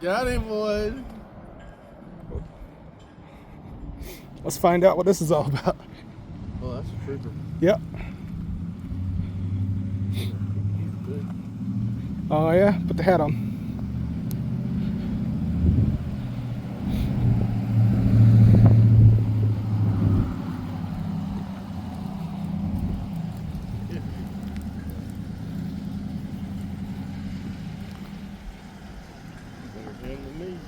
Got him, boy. Let's find out what this is all about. Oh, that's a trooper. Yep. He's good. Oh yeah, put the hat on. Better him than me.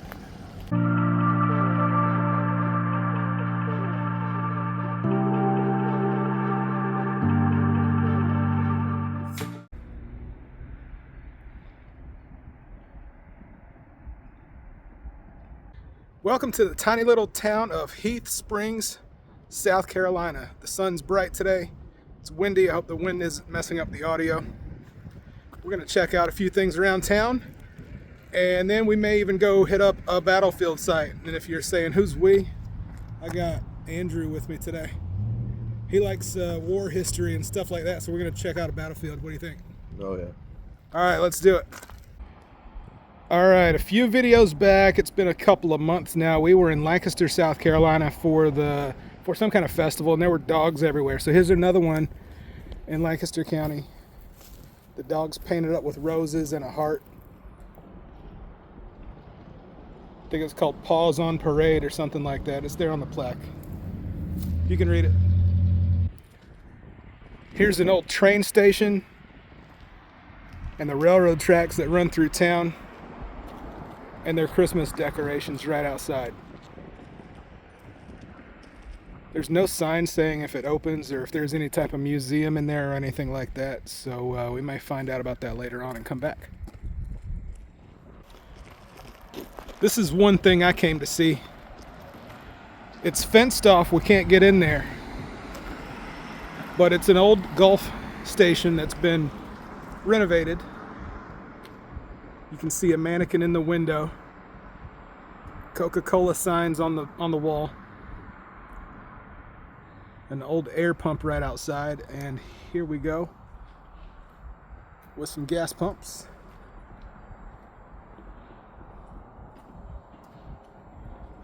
Welcome to the tiny little town of Heath Springs, South Carolina. The sun's bright today. It's windy. I hope the wind isn't messing up the audio. We're going to check out a few things around town, and then we may even go hit up a battlefield site. And if you're saying, who's we? I got Andrew with me today. He likes war history and stuff like that, so we're going to check out a battlefield. What do you think? Oh, yeah. All right, let's do it. All right, a few videos back, it's been a couple of months now, we were in Lancaster, South Carolina for some kind of festival, and there were dogs everywhere. So here's another one in Lancaster County. The dog's painted up with roses and a heart. I think it's called Paws on Parade or something like that. It's there on the plaque. You can read it. Here's an old train station and the railroad tracks that run through town, and their Christmas decorations right outside. There's no sign saying if it opens or if there's any type of museum in there or anything like that, so we may find out about that later on and come back. This is one thing I came to see. It's fenced off, we can't get in there, but it's an old Gulf station that's been renovated. You can see a mannequin in the window. Coca-Cola signs on the wall. An old air pump right outside, and here we go with some gas pumps.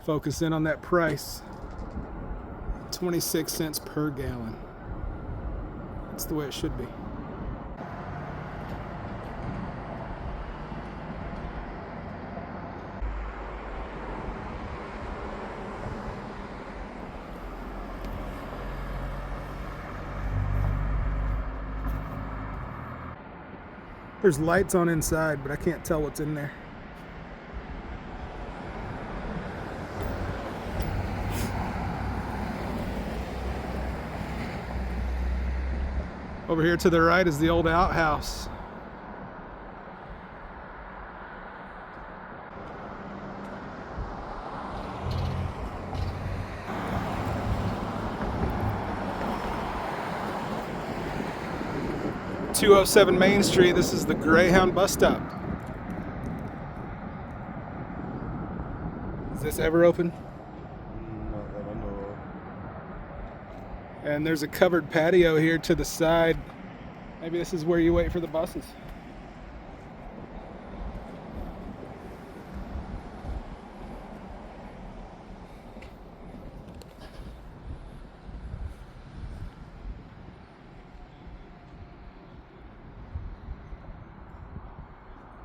Focus in on that price. 26 cents per gallon. That's the way it should be. There's lights on inside, but I can't tell what's in there. Over here to the right is the old outhouse. .207 Main Street. This is the Greyhound bus stop. Is this ever open? Not that I know of. And there's a covered patio here to the side. Maybe this is where you wait for the buses.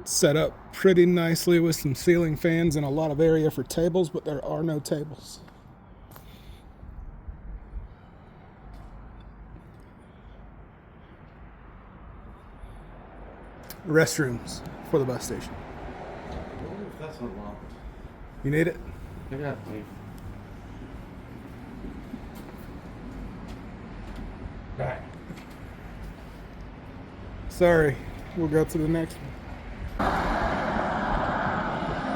Set up pretty nicely with some ceiling fans and a lot of area for tables, but there are no tables. Restrooms for the bus station. I wonder if that's unlocked. You need it? I got to. Back. Sorry, we'll go to the next one.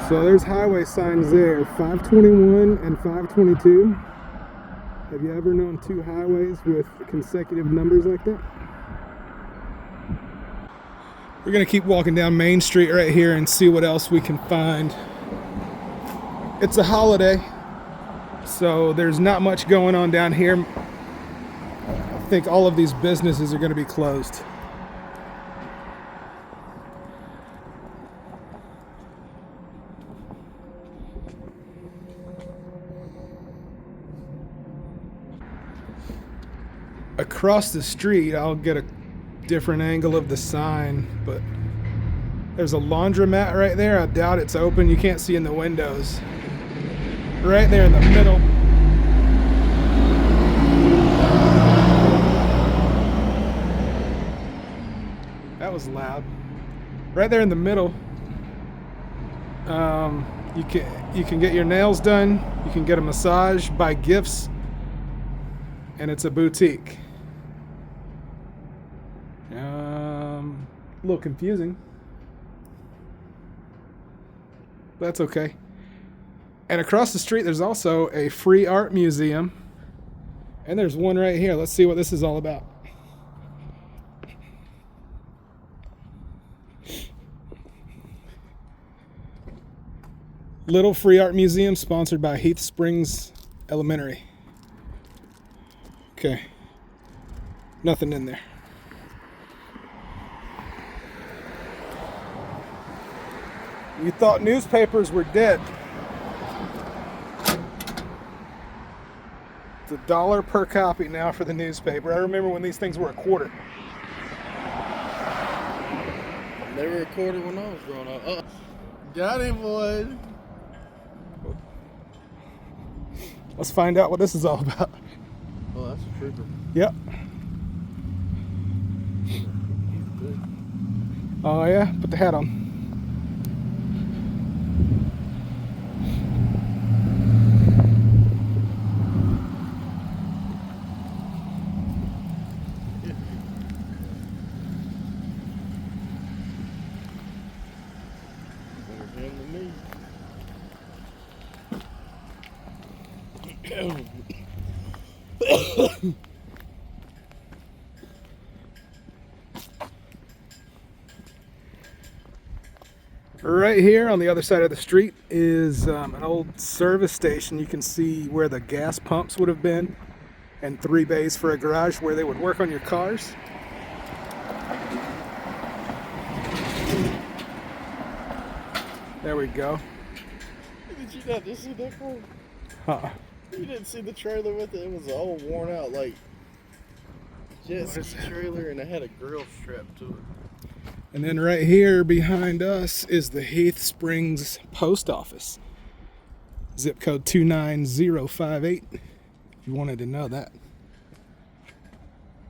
So there's highway signs there, 521 and 522. Have you ever known two highways with consecutive numbers like that? We're gonna keep walking down Main Street right here and see what else we can find. It's a holiday, so there's not much going on down here. I think all of these businesses are gonna be closed. across the street, I'll get a different angle of the sign, but there's a laundromat right there. I doubt it's open. You can't see in the windows. Right there in the middle. That was loud. Right there in the middle. You can get your nails done. You can get a massage, buy gifts, and it's a boutique. A little confusing. That's okay. And across the street, there's also a free art museum. And there's one right here. Let's see what this is all about. Little free art museum sponsored by Heath Springs Elementary. Okay. Nothing in there. You thought newspapers were dead. It's $1 per copy now for the newspaper. I remember when these things were $0.25. They were $0.25 when I was growing up. Got him, boy. Let's find out what this is all about. Oh, that's a trooper. Yep. Oh yeah, put the hat on. Right here on the other side of the street is an old service station. You can see where the gas pumps would have been, and 3 bays for a garage where they would work on your cars. There we go. Did you not just see that car? Uh-uh. You didn't see the trailer with it? It was all worn out, like jet ski trailer, and it had a grill strapped to it. And then right here behind us is the Heath Springs post office. Zip code 29058, if you wanted to know that.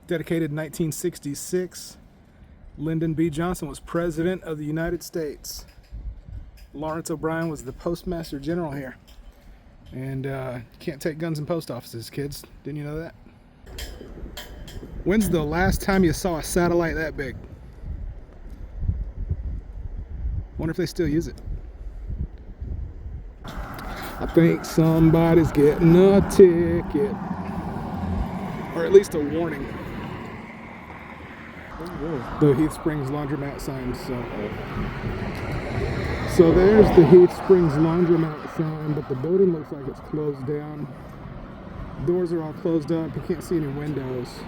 Dedicated in 1966. Lyndon B. Johnson was President of the United States. Lawrence O'Brien was the Postmaster General here. And you can't take guns in post offices, kids. Didn't you know that? When's the last time you saw a satellite that big? Wonder if they still use it. I think somebody's getting a ticket. Or at least a warning. The Heath Springs laundromat sign. So there's the Heath Springs laundromat sign, but the building looks like it's closed down. Doors are all closed up. You can't see any windows.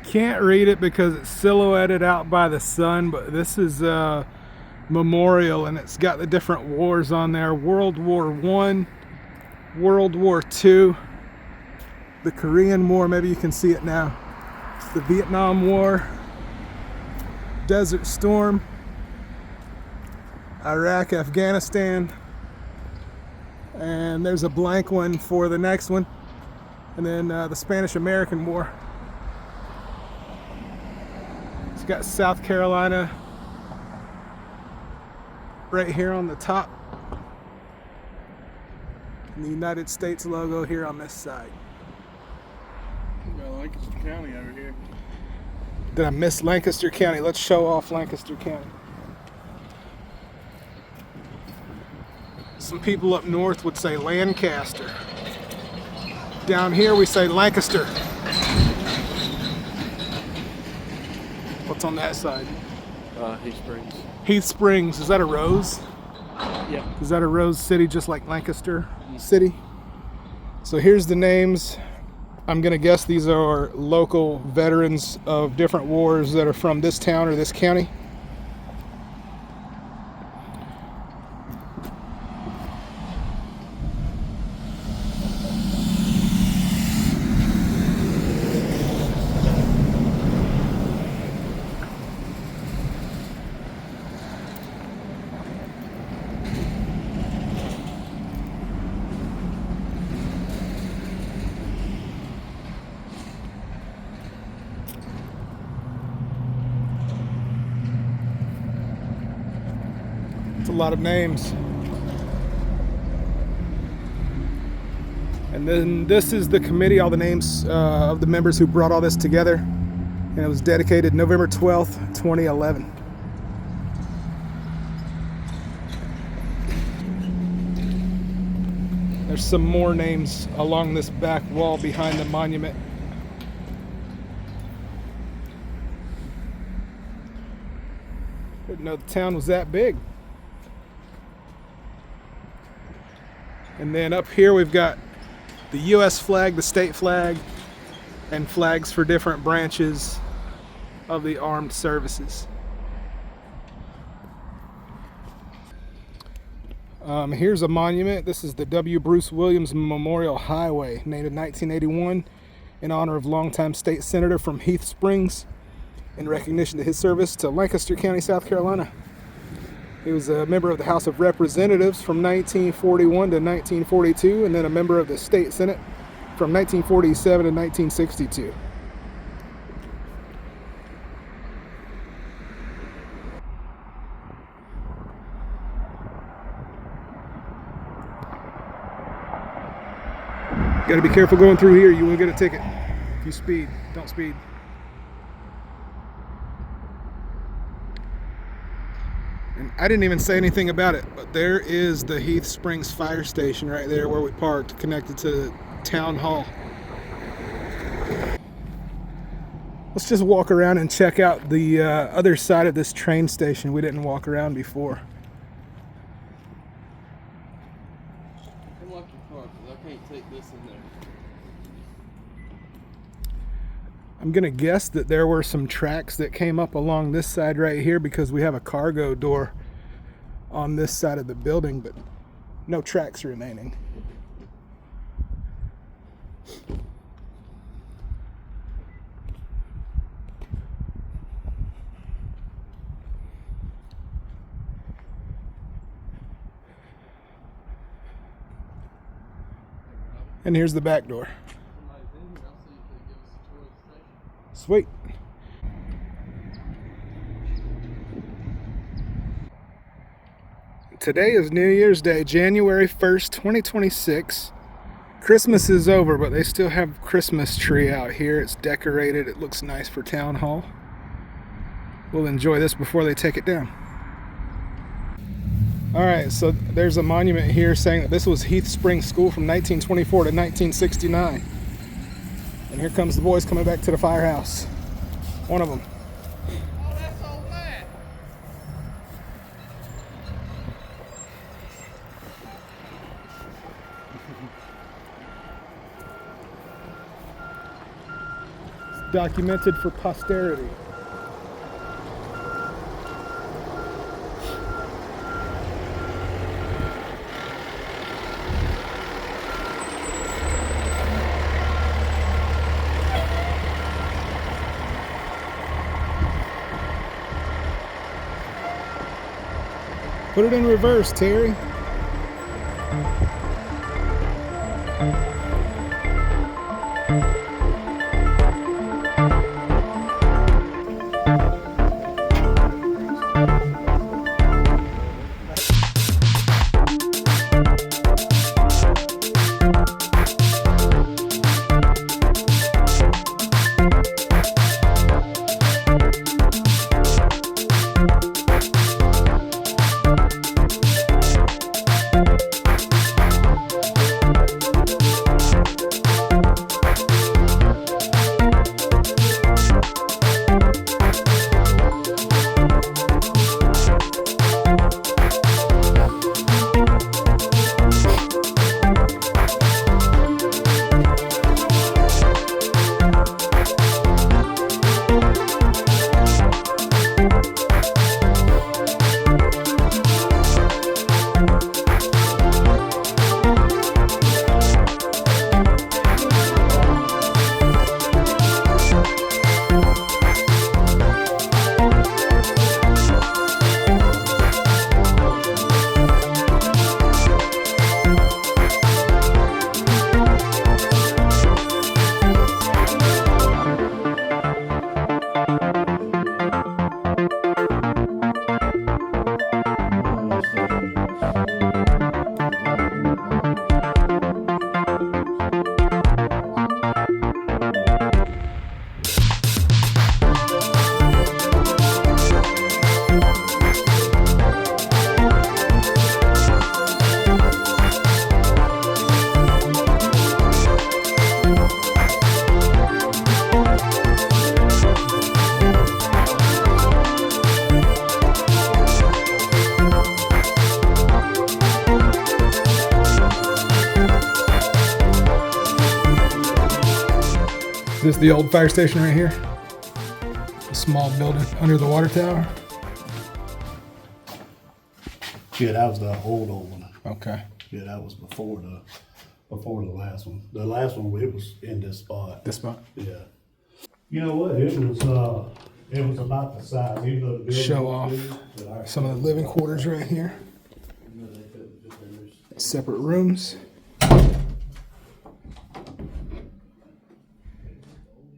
can't read it because it's silhouetted out by the sun, but this is a memorial and it's got the different wars on there. World War I, World War II, the Korean War, maybe you can see it now, the Vietnam War, Desert Storm, Iraq, Afghanistan, and there's a blank one for the next one, and then the Spanish-American War. It's got South Carolina right here on the top, and the United States logo here on this side. We got Lancaster County over here. Did I miss Lancaster County? Let's show off Lancaster County. Some people up north would say Lancaster. Down here we say Lancaster. What's on that side? Heath Springs. Heath Springs. Is that a rose? Yeah. Is that a rose city just like Lancaster City? So here's the names. I'm gonna guess these are local veterans of different wars that are from this town or this county. A lot of names. And then this is the committee, all the names of the members who brought all this together, and it was dedicated November 12th, 2011. There's some more names along this back wall behind the monument. Didn't know the town was that big. And then up here we've got the U.S. flag, the state flag, and flags for different branches of the armed services. Here's a monument. This is the W. Bruce Williams Memorial Highway, named in 1981 in honor of longtime state senator from Heath Springs in recognition to his service to Lancaster County, South Carolina. He was a member of the House of Representatives from 1941 to 1942, and then a member of the State Senate from 1947 to 1962. Got to be careful going through here. You will get a ticket if you speed. Don't speed. And I didn't even say anything about it, but there is the Heath Springs fire station right there where we parked, connected to the town hall. Let's just walk around and check out the other side of this train station we didn't walk around before. Unlock your car, because I can't take this in there. I'm gonna guess that there were some tracks that came up along this side right here because we have a cargo door on this side of the building, but no tracks remaining. And here's the back door. Sweet. Today is New Year's Day, January 1st, 2026. Christmas is over, but they still have Christmas tree out here. It's decorated. It looks nice for town hall. We'll enjoy this before they take it down. All right, so there's a monument here saying that this was Heath Springs School from 1924 to 1969. And here comes the boys coming back to the firehouse. One of them. Oh, that's old man. documented for posterity. Put it in reverse, Terry. This is the old fire station right here. A small building under the water tower. Yeah, that was the old one. Okay. Yeah, that was before the last one. The last one, it was in this spot. This spot? Yeah. You know what? It was about the size. Even though the building Show was off big, but our- some of the living quarters right here. Separate rooms.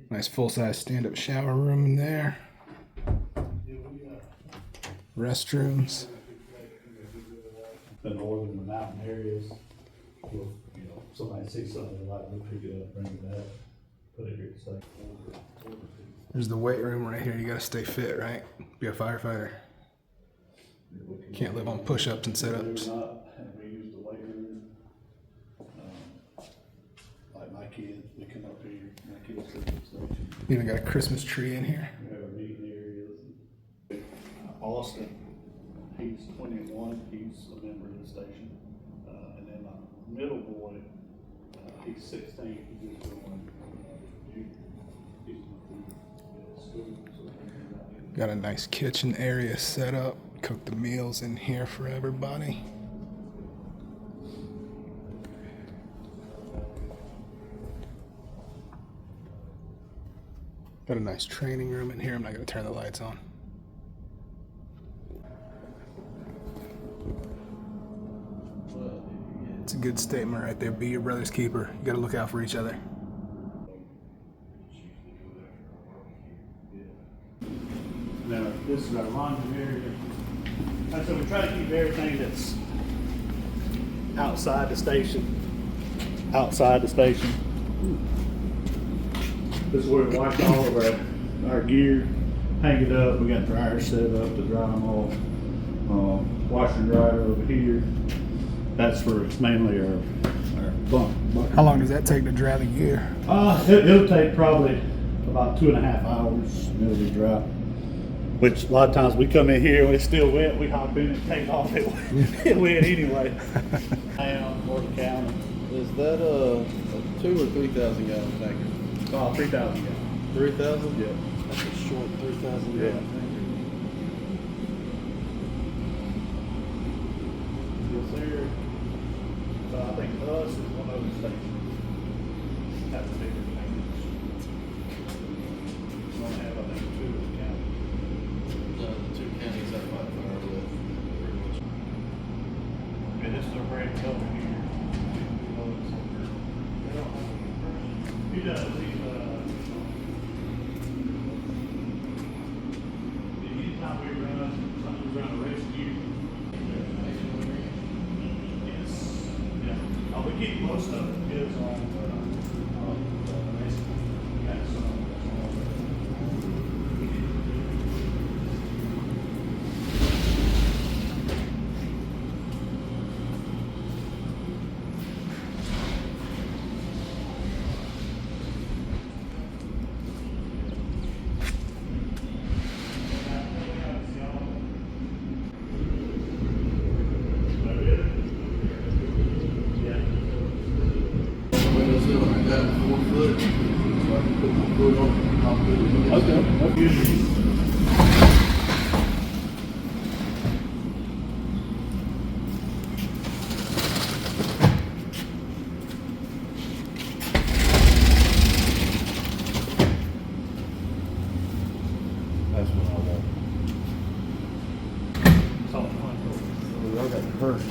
Nice full-size stand-up shower room in there. Restrooms. The northern, the mountain areas. We'll, somebody sees something they like, we'll pick it up, bring it back, put it here to stay. There's the weight room right here. You gotta stay fit, right? Be a firefighter. Can't live on push-ups and sit-ups. We use the weight room. Like my kids, they come up here, my kids live at the station. Even got a Christmas tree in here. We have our meeting areas. Austin, he's 21, he's a member of the station. And then my middle boy, he's 16, he's just going, he's going to school. Got a nice kitchen area set up. Cook the meals in here for everybody. Got a nice training room in here. I'm not gonna turn the lights on. It's a good statement right there. Be your brother's keeper. You gotta look out for each other. Now, this is our laundry area. And so we try to keep everything that's outside the station. This is where we wash all of our gear, hang it up. We got dryers set up to dry them off. Washer and dryer over here. That's for mainly our bunk. How long does that take to dry the gear? It'll take probably about 2.5 hours. It'll be dry. Which a lot of times we come in here when it's still wet, we hop in and take off it wet anyway. Or the counter. Is that a 2 or 3,000 gallon tanker? 3,000 gallons. 3,000? Yeah. That's a short 3,000. Yeah. Yes, sir. I think us is one of the stations. That's a bigger thing. We only have, I think, 2 in the county. The 2 counties that fight fire with, pretty much. Okay, this is a brand over here. He does. Anytime we run, something's run a rescue. Yes. Yeah. We keep most of it is on rescue. That's Windows in like that, 4 foot. So I can put my foot on it. I'll put it in the okay. That's usually. That's what I want. It's all fun. I got the first.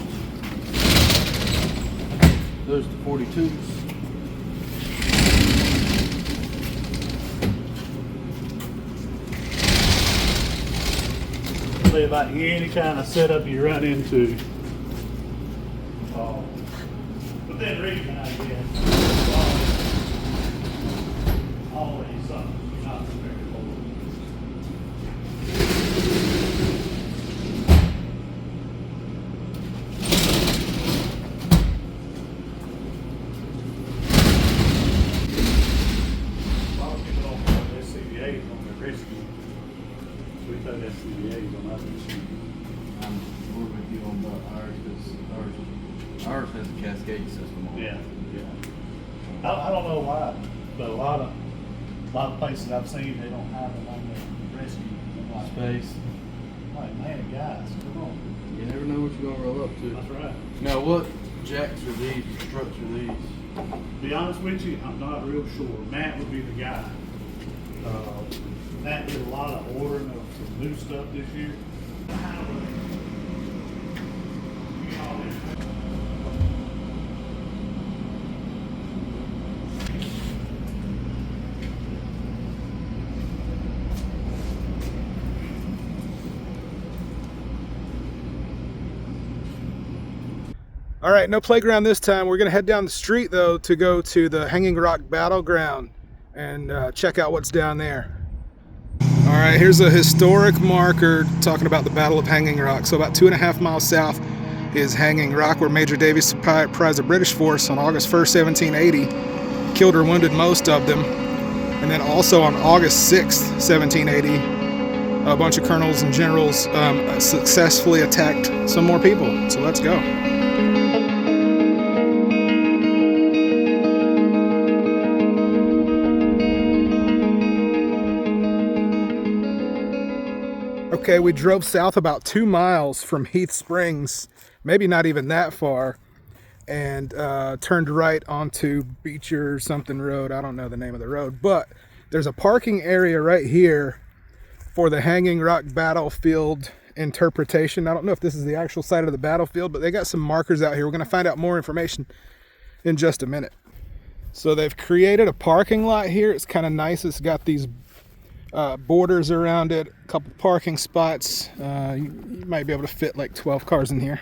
There's the 42s. Say about any kind of setup you run into. Within reason, I guess. Always something you're not prepared for. A lot of people don't put SCBAs on their rescue. We put SCBAs on our rescue. We're with you on the ours because ours has a cascade system on it. Yeah. I don't know why, but a lot of places I've seen, they don't have them on the rescue. I'm like, Space. man, guys, come on. You never know what you're gonna roll up to. That's right. Now, what jacks are these? What struts are these? To be honest with you, I'm not real sure. Matt would be the guy. Matt did a lot of ordering of some new stuff this year. All right, no playground this time. We're gonna head down the street though to go to the Hanging Rock Battleground and check out what's down there. All right, here's a historic marker talking about the Battle of Hanging Rock. So about 2.5 miles south is Hanging Rock, where Major Davy surprised a British force on August 1st, 1780, killed or wounded most of them. And then also on August 6th, 1780, a bunch of colonels and generals successfully attacked some more people. So let's go. Okay, we drove south about 2 miles from Heath Springs, maybe not even that far, and turned right onto Beecher something road. I don't know the name of the road, but there's a parking area right here for the Hanging Rock battlefield interpretation. I don't know if this is the actual site of the battlefield, but they got some markers out here. We're going to find out more information in just a minute. So they've created a parking lot here. It's kind of nice. It's got these borders around it, a couple parking spots. You might be able to fit like 12 cars in here.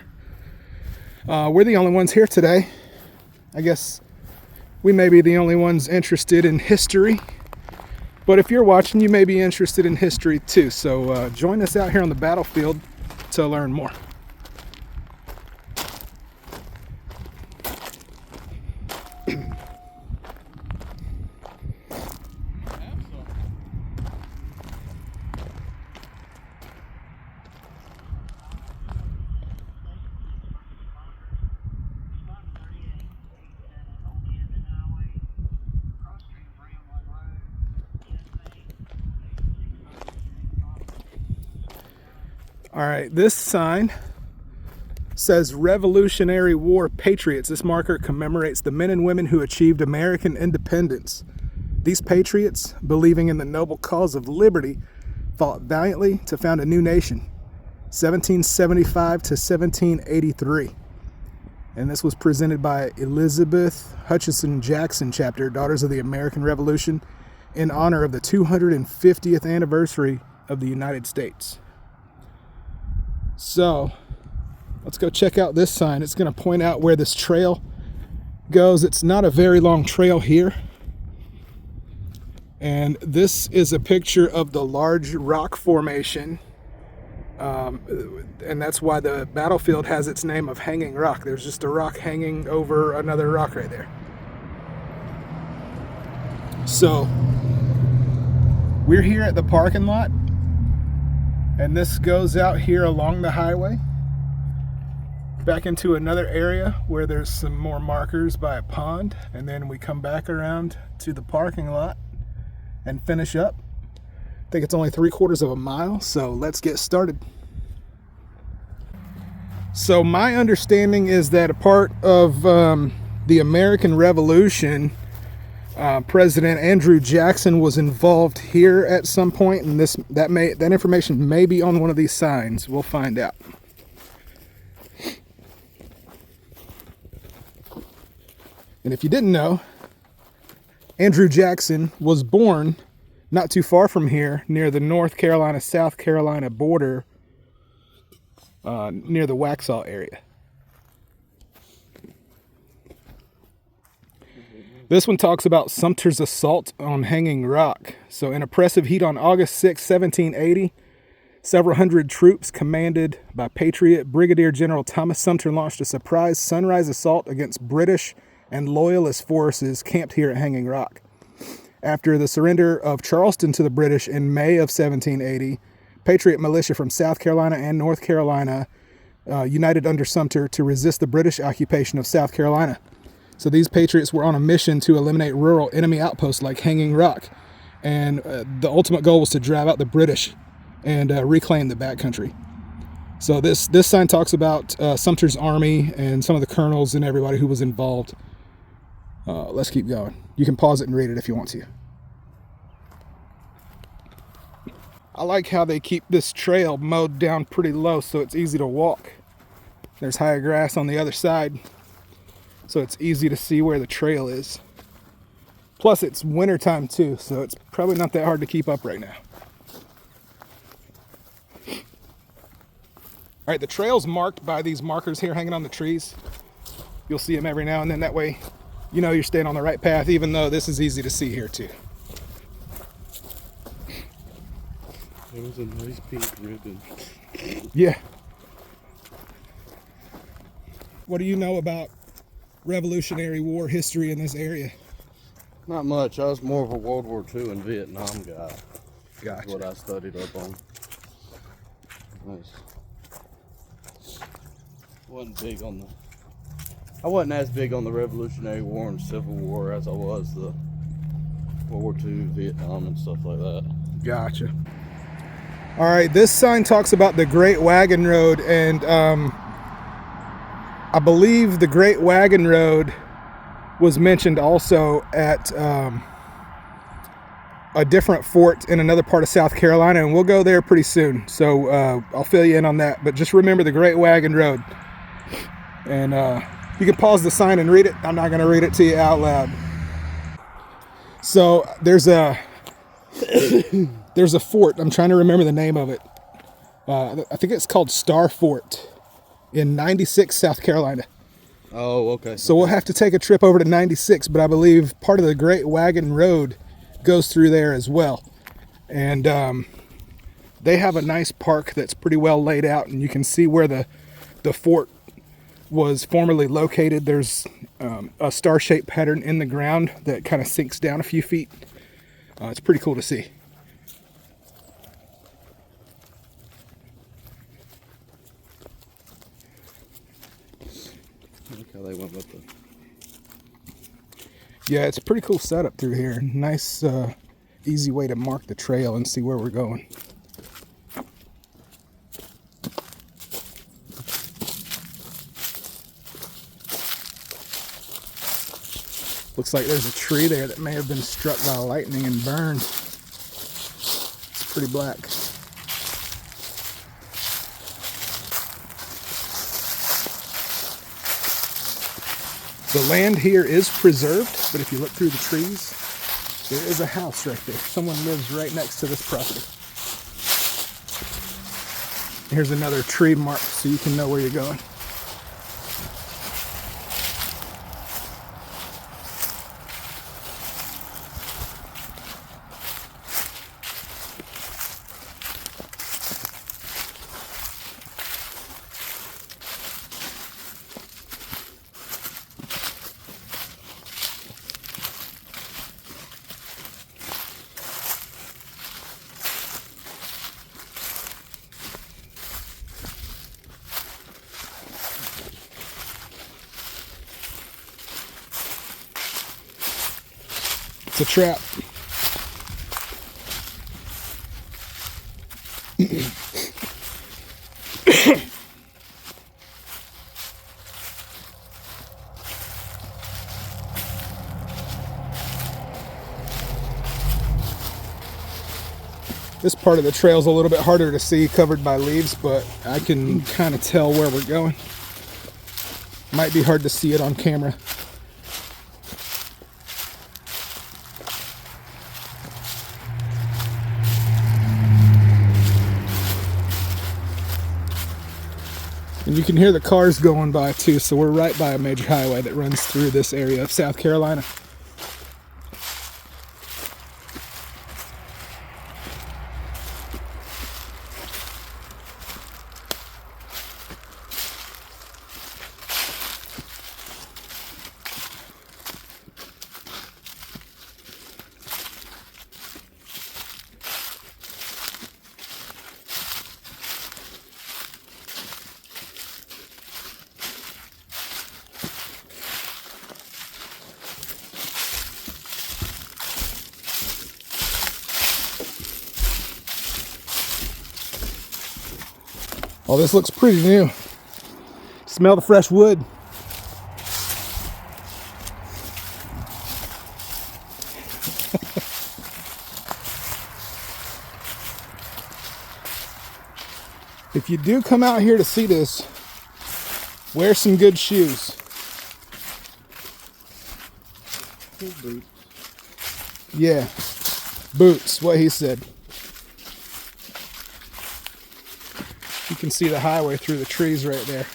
We're the only ones here today. I guess we may be the only ones interested in history, but if you're watching, you may be interested in history too. So join us out here on the battlefield to learn more. All right, this sign says Revolutionary War Patriots. This marker commemorates the men and women who achieved American independence. These patriots, believing in the noble cause of liberty, fought valiantly to found a new nation, 1775 to 1783. And this was presented by Elizabeth Hutchinson Jackson chapter, Daughters of the American Revolution, in honor of the 250th anniversary of the United States. So let's go check out this sign. It's going to point out where this trail goes. It's not a very long trail here. And this is a picture of the large rock formation. And that's why the battlefield has its name of Hanging Rock. There's just a rock hanging over another rock right there. So we're here at the parking lot, and this goes out here along the highway back into another area where there's some more markers by a pond, and then we come back around to the parking lot and finish up. I think it's only 3/4 of a mile, so let's get started. So my understanding is that a part of the American Revolution, President Andrew Jackson was involved here at some point, and that information may be on one of these signs. We'll find out. And if you didn't know, Andrew Jackson was born not too far from here, near the North Carolina-South Carolina border, near the Waxhaw area. This one talks about Sumter's assault on Hanging Rock. So in oppressive heat on August 6, 1780, several hundred troops commanded by Patriot Brigadier General Thomas Sumter launched a surprise sunrise assault against British and Loyalist forces camped here at Hanging Rock. After the surrender of Charleston to the British in May of 1780, Patriot militia from South Carolina and North Carolina united under Sumter to resist the British occupation of South Carolina. So these patriots were on a mission to eliminate rural enemy outposts like Hanging Rock. And the ultimate goal was to drive out the British and reclaim the backcountry. So this sign talks about Sumter's army and some of the colonels and everybody who was involved. Let's keep going. You can pause it and read it if you want to. I like how they keep this trail mowed down pretty low so it's easy to walk. There's higher grass on the other side, so it's easy to see where the trail is. Plus it's wintertime too, so it's probably not that hard to keep up right now. All right, the trail's marked by these markers here hanging on the trees. You'll see them every now and then. That way you know you're staying on the right path, even though this is easy to see here too. It was a nice pink ribbon. Yeah. What do you know about Revolutionary War history in this area? Not much. I was more of a World War II and Vietnam guy. Gotcha. That's what I studied up on. Nice. I wasn't as big on the Revolutionary War and Civil War as I was the World War II, Vietnam, and stuff like that. Gotcha. All right, this sign talks about the Great Wagon Road, and I believe the Great Wagon Road was mentioned also at a different fort in another part of South Carolina, and we'll go there pretty soon. So I'll fill you in on that, but just remember the Great Wagon Road. And you can pause the sign and read it. I'm not going to read it to you out loud. So there's a fort. I'm trying to remember the name of it. I think it's called Star Fort in 96, South Carolina. Oh, okay. So we'll have to take a trip over to 96, but I believe part of the Great Wagon Road goes through there as well. And they have a nice park that's pretty well laid out, and you can see where the fort was formerly located. There's a star-shaped pattern in the ground that kind of sinks down a few feet. It's pretty cool to see. Look how they went with the... Yeah, it's a pretty cool setup through here. Nice, easy way to mark the trail and see where we're going. Looks like there's a tree there that may have been struck by lightning and burned. It's pretty black. The land here is preserved, but if you look through the trees, there is a house right there. Someone lives right next to this property. Here's another tree mark so you can know where you're going. It's a trap. This part of the trail's a little bit harder to see, covered by leaves, but I can kind of tell where we're going. Might be hard to see it on camera. And you can hear the cars going by too, so we're right by a major highway that runs through this area of South Carolina. Oh, this looks pretty new. Smell the fresh wood. If you do come out here to see this, wear some good shoes. Boots. Yeah, boots, what he said. You can see the highway through the trees right there.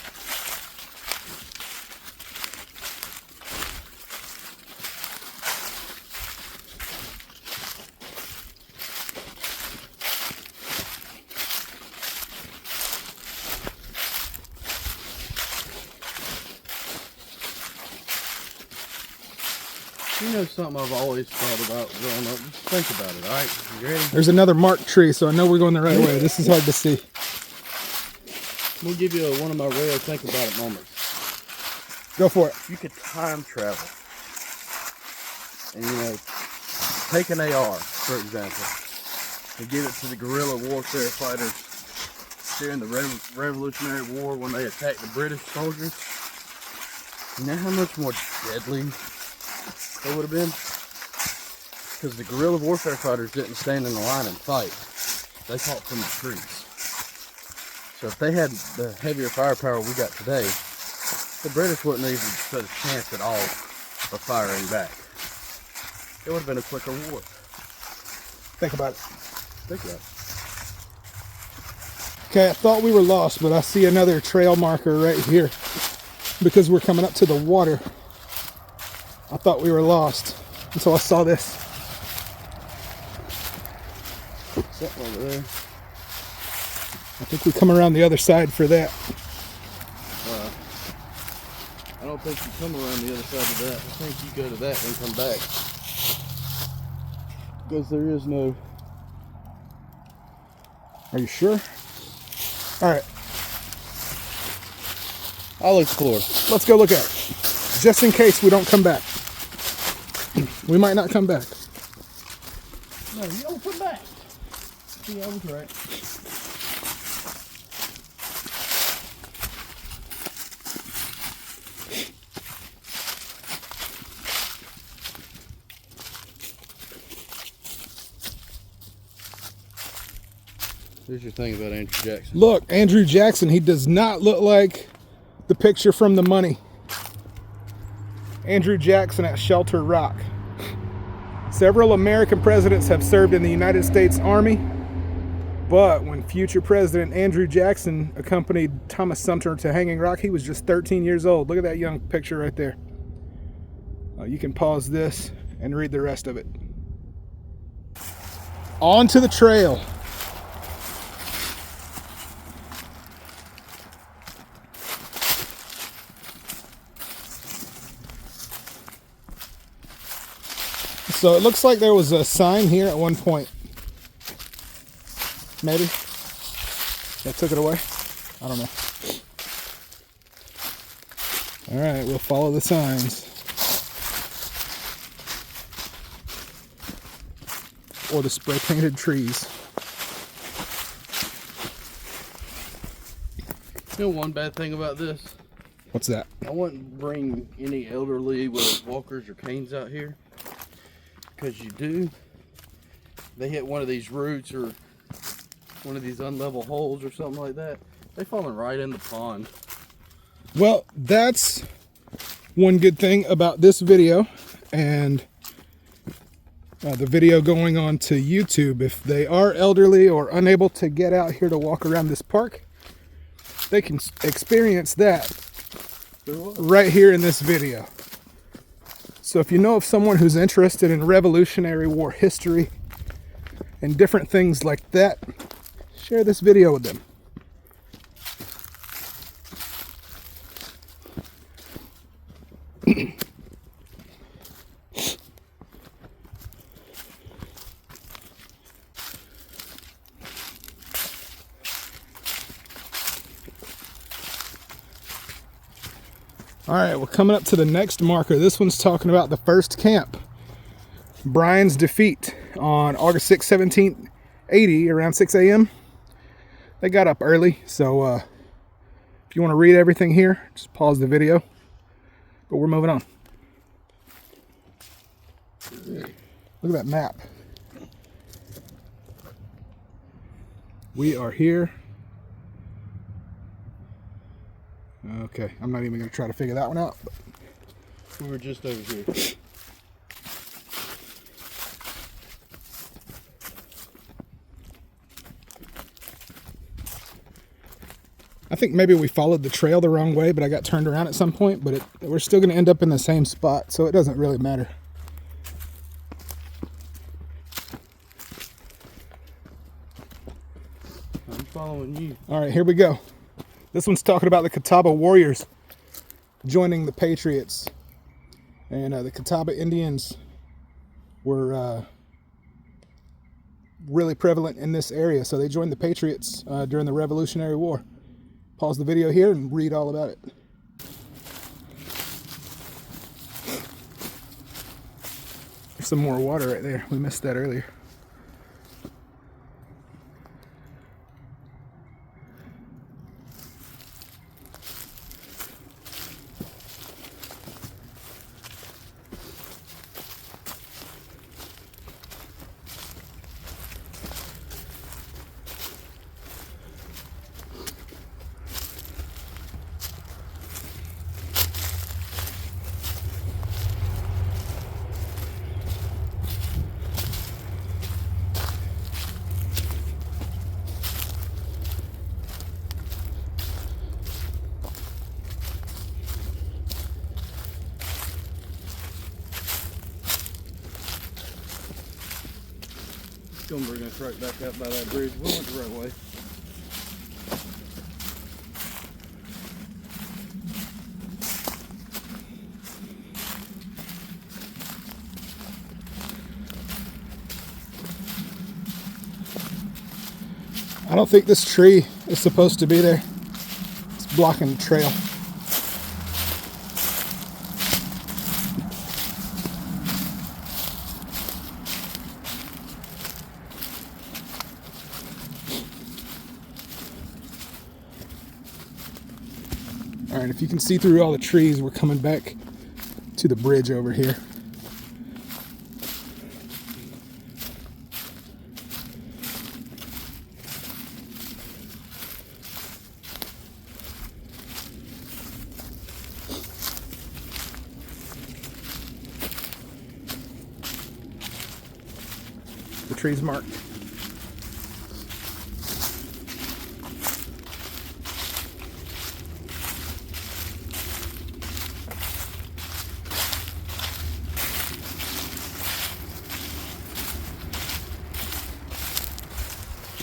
You know something I've always thought about growing up? Just think about it, alright? You ready? There's another marked tree, so I know we're going the right way. This is hard to see. I'm going to give you one of my rare think about it moments. Go for it. You could time travel. And, you know, take an AR, for example, and give it to the guerrilla warfare fighters during the Revolutionary War when they attacked the British soldiers. You know how much more deadly they would have been? Because the guerrilla warfare fighters didn't stand in the line and fight. They fought from the trees. So if they had the heavier firepower we got today, the British wouldn't even stood a chance at all of firing back. It would have been a quicker war. Think about it. Think about it. Okay, I thought we were lost, but I see another trail marker right here. Because we're coming up to the water, I thought we were lost until I saw this. Something over there. I think we come around the other side for that. I don't think you come around the other side of that. I think you go to that and come back. Because there is no... Are you sure? Alright. I'll explore. Let's go look at it. Just in case we don't come back. We might not come back. No, you don't come back. See, I was right. Here's your thing about Andrew Jackson. Look, Andrew Jackson, he does not look like the picture from The Money. Andrew Jackson at Shelter Rock. Several American presidents have served in the United States Army, but when future President Andrew Jackson accompanied Thomas Sumter to Hanging Rock, he was just 13 years old. Look at that young picture right there. You can pause this and read the rest of it. On to the trail. So it looks like there was a sign here at one point. Maybe. They took it away? I don't know. Alright, we'll follow the signs. Or the spray painted trees. You know one bad thing about this? What's that? I wouldn't bring any elderly with walkers or canes out here. Because you do, they hit one of these roots or one of these unlevel holes or something like that, they falling right in the pond. Well, that's one good thing about this video and the video going on to YouTube. If they are elderly or unable to get out here to walk around this park, they can experience that right here in this video. So if you know of someone who's interested in Revolutionary War history and different things like that, share this video with them. All right, we're coming up to the next marker. This one's talking about the first camp, Bryan's defeat on August 6, 1780, around 6 a.m. They got up early, so if you want to read everything here, just pause the video. But we're moving on. Look at that map. We are here. Okay, I'm not even going to try to figure that one out. But we were just over here. I think maybe we followed the trail the wrong way, but I got turned around at some point. But we're still going to end up in the same spot, so it doesn't really matter. I'm following you. All right, here we go. This one's talking about the Catawba Warriors joining the Patriots. And the Catawba Indians were really prevalent in this area. So they joined the Patriots during the Revolutionary War. Pause the video here and read all about it. There's some more water right there. We missed that earlier. Gonna bring us right back up by that bridge. We went the right way. I don't think this tree is supposed to be there. It's blocking the trail. All right, if you can see through all the trees, we're coming back to the bridge over here. trees marked.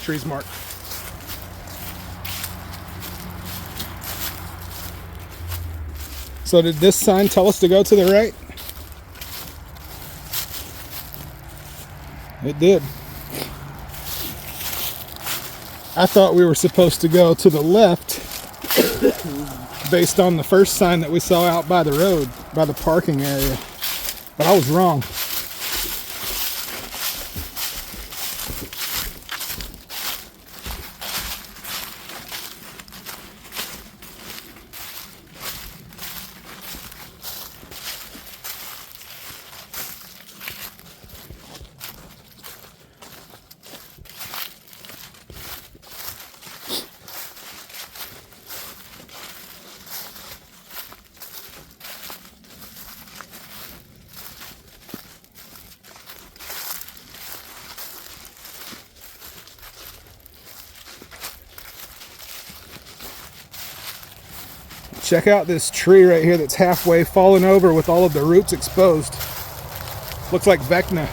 Trees marked. So did this sign tell us to go to the right? It did. I thought we were supposed to go to the left based on the first sign that we saw out by the road, by the parking area. But I was wrong. Check out this tree right here that's halfway fallen over with all of the roots exposed. Looks like Vecna.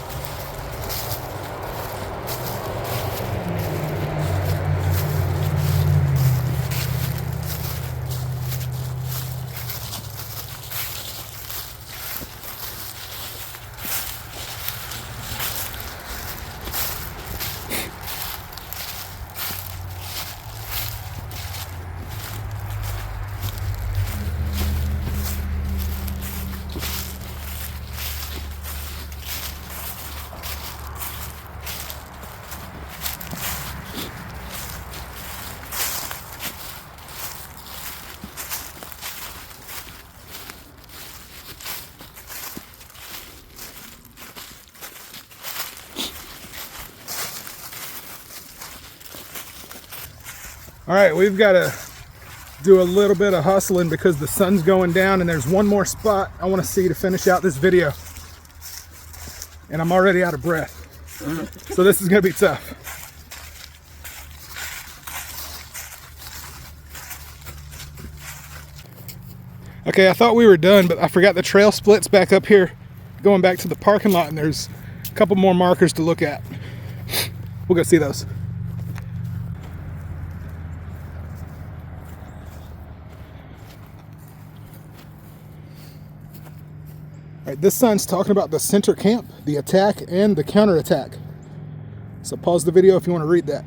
All right, we've got to do a little bit of hustling because the sun's going down and there's one more spot I want to see to finish out this video. And I'm already out of breath. So this is going to be tough. Okay, I thought we were done, but I forgot the trail splits back up here going back to the parking lot, and there's a couple more markers to look at. We'll go see those. All right, this sign's talking about the center camp, the attack, and the counterattack. So pause the video if you want to read that.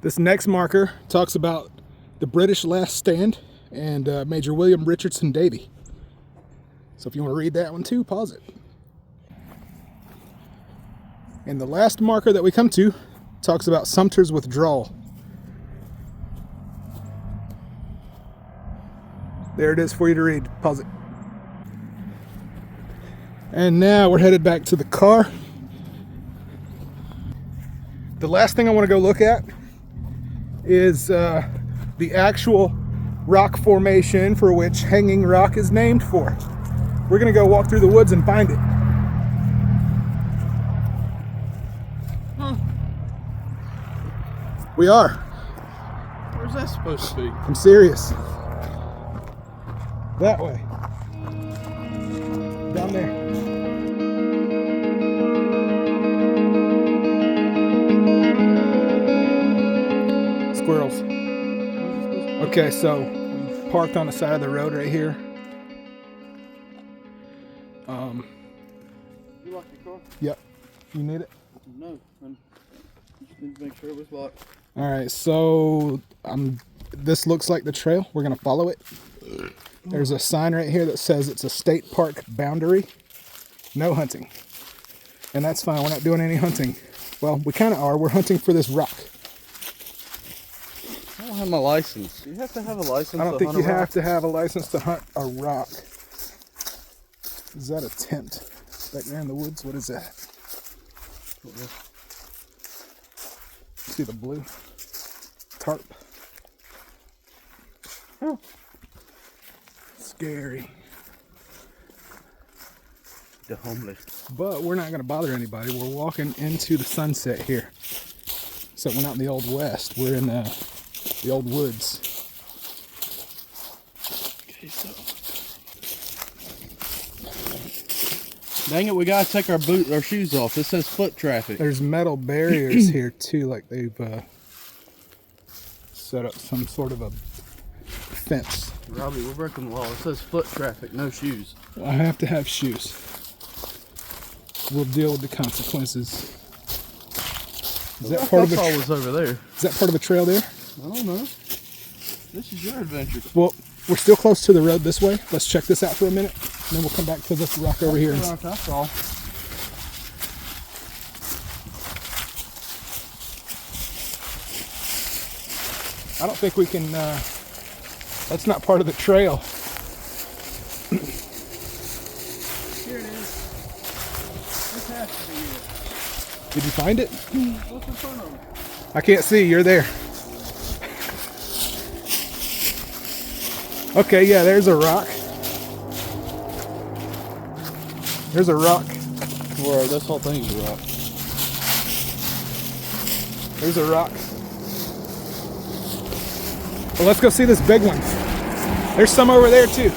This next marker talks about the British last stand and Major William Richardson Davy. So if you want to read that one too, pause it. And the last marker that we come to talks about Sumter's withdrawal. There it is for you to read. Pause it. And now we're headed back to the car. The last thing I want to go look at is the actual rock formation for which Hanging Rock is named for. We're going to go walk through the woods and find it. We are. Where's that supposed to be? I'm serious. That way. Down there. Squirrels. Okay, so parked on the side of the road right here. You locked your car? Yep. You need it? No. I just need to make sure it was locked. All right, so this looks like the trail. We're gonna follow it. There's a sign right here that says it's a state park boundary. No hunting. And that's fine, we're not doing any hunting. Well, we kind of are. We're hunting for this rock. I don't have my license. You have to have a license. I don't think you have to have a license to hunt a rock. Is that a tent back there in the woods? What is that? See the blue tarp? Oh. Scary. The homeless. But we're not going to bother anybody. We're walking into the sunset here. So we're not in the Old West. We're in the Old Woods. Okay, so. Dang it, we gotta take our shoes off. This says foot traffic. There's metal barriers here too, like they've set up some sort of a fence. Robbie, we're breaking the law. It says foot traffic, no shoes. I have to have shoes. We'll deal with the consequences. Is that part of the was over there? Is that part of the trail there? I don't know. This is your adventure. Well, we're still close to the road this way. Let's check this out for a minute, and then we'll come back to this rock over here. That's all. I don't think we can. That's not part of the trail. Here it is. This has to be it. Did you find it? What's in front of it? I can't see. You're there. Okay, yeah, there's a rock. There's a rock. Where this whole thing's a rock. There's a rock. Well, let's go see this big one. There's some over there too.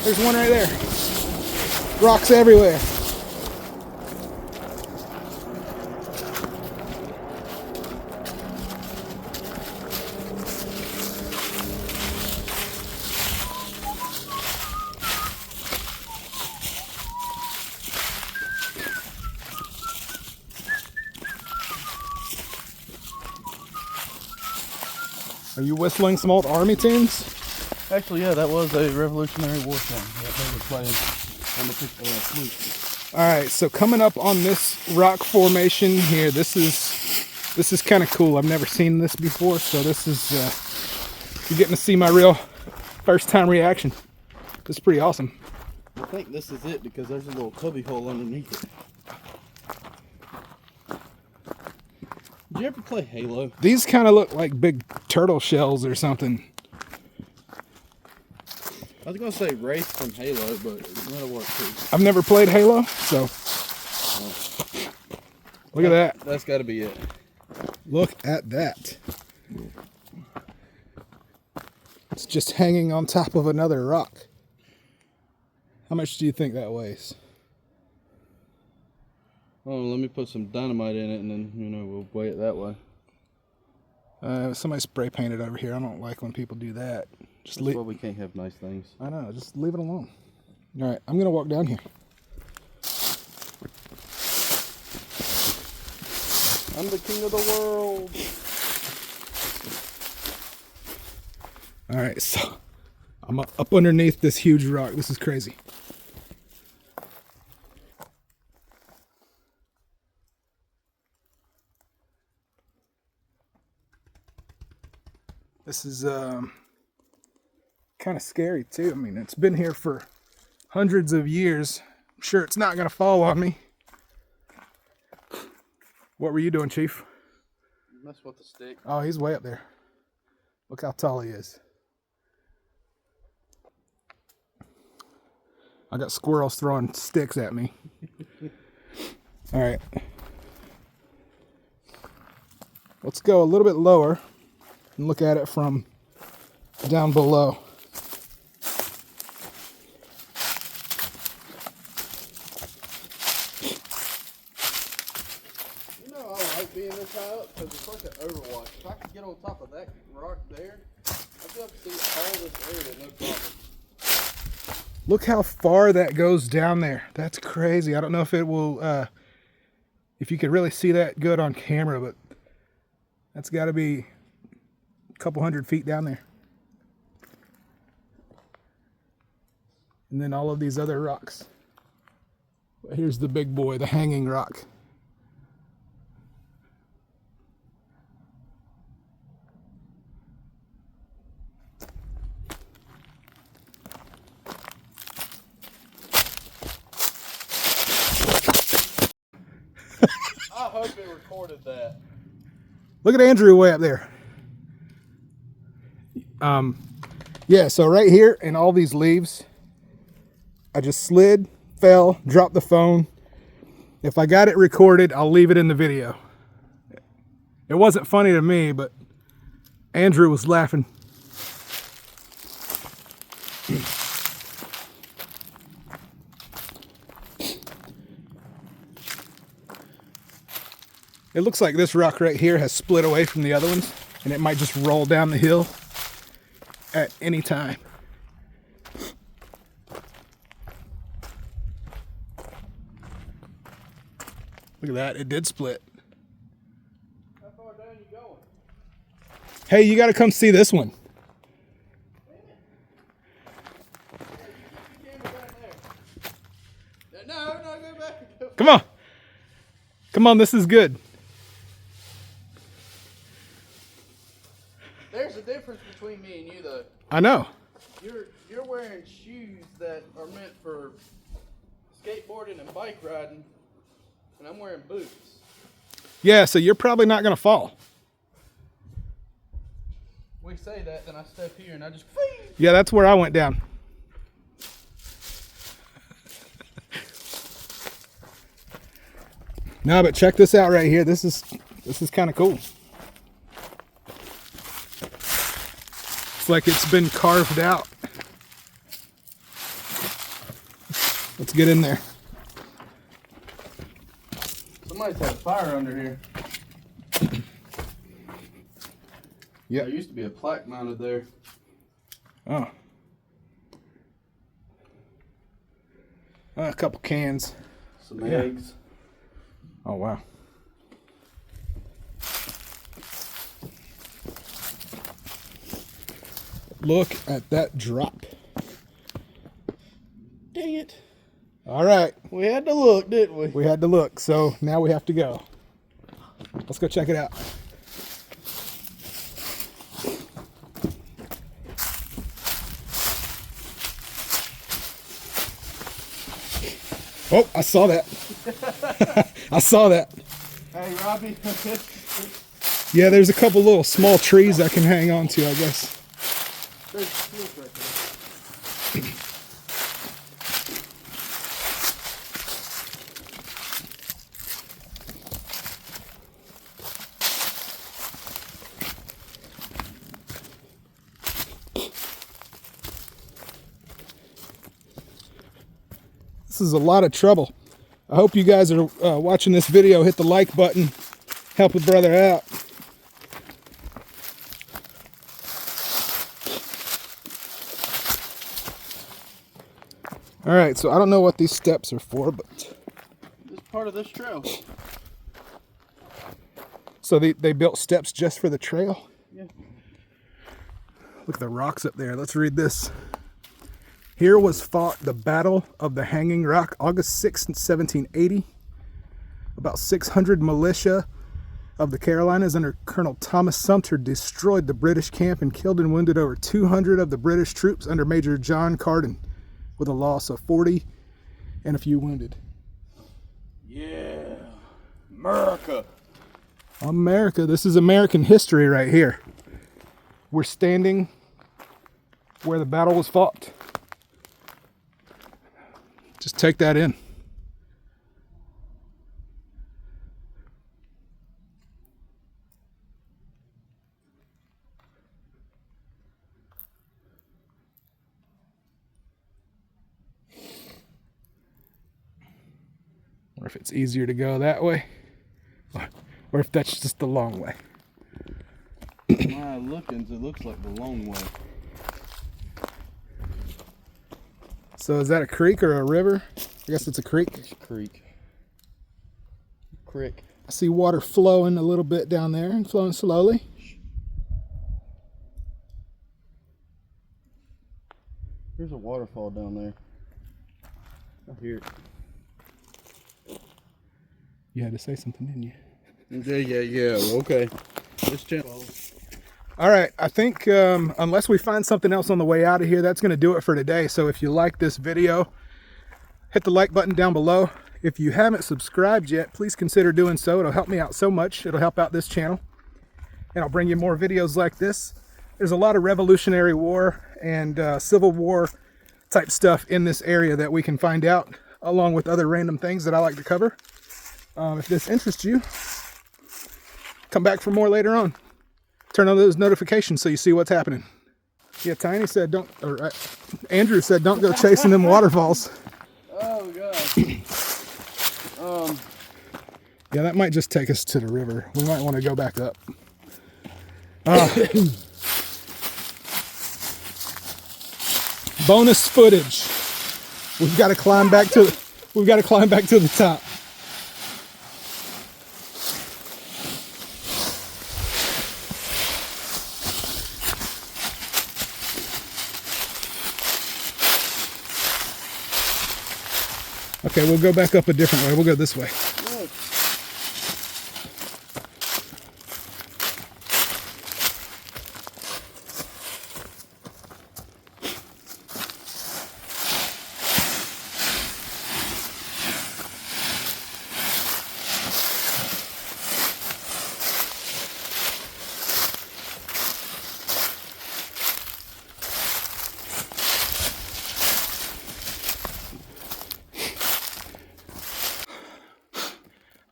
There's one right there. Rocks everywhere. Are you whistling some old army tunes? Actually, yeah, that was a Revolutionary War song that they were playing on the flute. All right, so coming up on this rock formation here, this is kind of cool. I've never seen this before, so this is you're getting to see my real first time reaction. This is pretty awesome. I think this is it because there's a little cubby hole underneath it. Did you ever play Halo? These kind of look like big turtle shells or something. I was gonna say Wraith from Halo, but that'll work too. I've never played Halo, so look at that. That's got to be it. Look at that. It's just hanging on top of another rock. How much do you think that weighs? Oh, let me put some dynamite in it, and then we'll weigh it that way. Somebody spray painted over here. I don't like when people do that. That's why we can't have nice things. I know. Just leave it alone. All right, I'm gonna walk down here. I'm the king of the world. All right, so I'm up underneath this huge rock. This is crazy. This is kind of scary too. I mean, it's been here for hundreds of years. I'm sure it's not gonna fall on me. What were you doing, Chief? Mess with the stick. Oh, he's way up there. Look how tall he is. I got squirrels throwing sticks at me. All right. Let's go a little bit lower and look at it from down below. I like being this high up because it's like an Overwatch. If I could get on top of that rock there, I'd be able to see all this area, no problem. Look how far that goes down there. That's crazy. I don't know if it will, if you could really see that good on camera, but that's got to be a couple 100 feet down there. And then all of these other rocks. Here's the big boy, the hanging rock. I hope it recorded that. Look at Andrew way up there. Yeah, so right here in all these leaves, I just slid, fell, dropped the phone. If I got it recorded, I'll leave it in the video. It wasn't funny to me, but Andrew was laughing. It looks like this rock right here has split away from the other ones, and it might just roll down the hill at any time. Look at that, it did split. How far down you going? Hey, you gotta come see this one. No, go back. Come on. Come on, this is good. There's a difference between me and you, though. I know. You're wearing shoes that are meant for skateboarding and bike riding, and I'm wearing boots. Yeah, so you're probably not gonna fall. We say that, then I step here and I just. Yeah, that's where I went down. No, but check this out right here. This is kind of cool. It's like it's been carved out. Let's get in there. Somebody's had a fire under here. Yeah. There used to be a plaque mounted there. Oh. A couple cans. Some eggs. Oh, wow. Look at that drop. Dang it. All right. We had to look, didn't we? We had to look, so now we have to go. Let's go check it out. Oh, I saw that. I saw that. Hey, Robbie. Yeah, there's a couple little small trees I can hang on to, I guess. There's a snake right there. This is a lot of trouble. I hope you guys are watching this video. Hit the like button. Help a brother out. All right, so I don't know what these steps are for, but This part of this trail. so they built steps just for the trail. Yeah. Look at the rocks up there. Let's read this. Here was fought the Battle of the Hanging Rock, August 6, 1780. About 600 militia of the Carolinas under Colonel Thomas Sumter destroyed the British camp and killed and wounded over 200 of the British troops under Major John Carden, with a loss of 40 and a few wounded. Yeah. America. America. This is American history right here. We're standing where the battle was fought. Just take that in. Or if it's easier to go that way, or if that's just the long way. My lookings, it looks like the long way. So is that a creek or a river? I guess it's a creek. It's a creek. Creek. I see water flowing a little bit down there and flowing slowly. There's a waterfall down there. I hear it. You had to say something, didn't you? Yeah. Okay. This channel. All right, I think unless we find something else on the way out of here, that's going to do it for today. So if you like this video, hit the like button down below. If you haven't subscribed yet, please consider doing so. It'll help me out so much. It'll help out this channel. And I'll bring you more videos like this. There's a lot of Revolutionary War and Civil War type stuff in this area that we can find out. along with other random things that I like to cover. If this interests you, come back for more later on. Turn on those notifications so you see what's happening. Yeah, Tiny said Andrew said don't go chasing them waterfalls. Oh gosh. Yeah, that might just take us to the river. We might want to go back up. Bonus footage. We've got to climb back to the top. Okay, we'll go back up a different way. We'll go this way.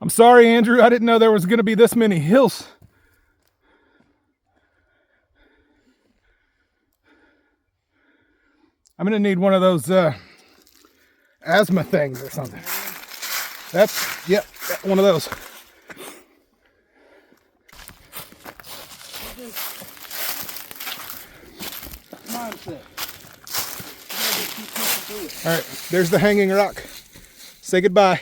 I'm sorry, Andrew. I didn't know there was going to be this many hills. I'm going to need one of those asthma things or something. Yep, one of those. Mindset. All right, there's the hanging rock. Say goodbye.